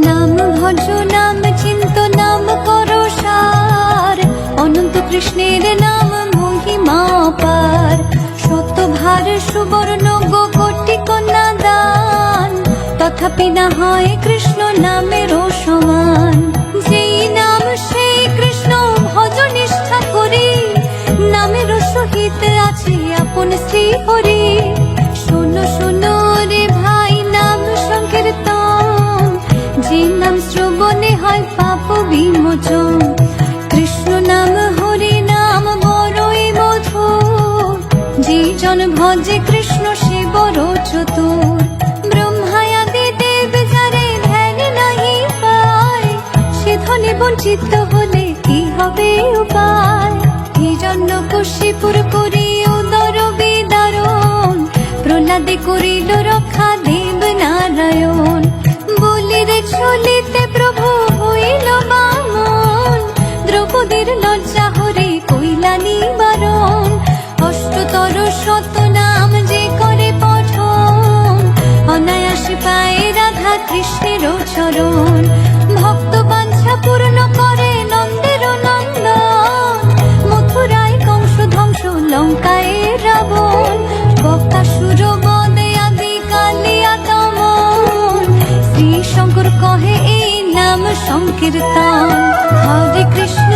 নাম ভজ নাম চিন্ত নাম করো সার, অনন্ত কৃষ্ণের নাম মহিমা পার। শতভার সুবর্ণ গো কোটি কন্যা দান, তথাপি না হয় কৃষ্ণ নামেরও সমান। যেই নাম সেই কৃষ্ণ ভজ নিষ্ঠা করি, নামের সহিত আছে আপন শ্রী হরি। শোনো শোনো রে ভাই নাম সংকীর্তন, যে নাম শ্রবণে হয় পাপ বিমোচন। কৃষ্ণ নাম হরি নাম বড়ই মধুর, যে জন ভজে কৃষ্ণ সে বড় চতুর। ব্রহ্মায়াদি দেব যারে ধ্যান নাহি পায়, সে ধনে বঞ্চিত হলে কি হবে উপায়। হিরণ্যকশিপুর করি উদর বিদারণ, প্রহ্লাদে করিল রক্ষা দেব নারায়ণ। বলির চলিতে প্রভু হইল বামন, দ্রৌপদীর লজ্জা হরে কইলা নিবারণ। অষ্টতর শত নাম যে করে পঠন, অনায়াসে পায় রাধা কৃষ্ণের চরণ। ভক্ত বাঞ্ছা পূর্ণ করে নন্দের নন্দন, মথুরায় কংস ধ্বংস লঙ্কায় রাবণ। বক্তাসুর বদে আদি কালিয়া দমন, শ্রী শঙ্কর কহে এই নাম সংকীর্তন। হরে কৃষ্ণ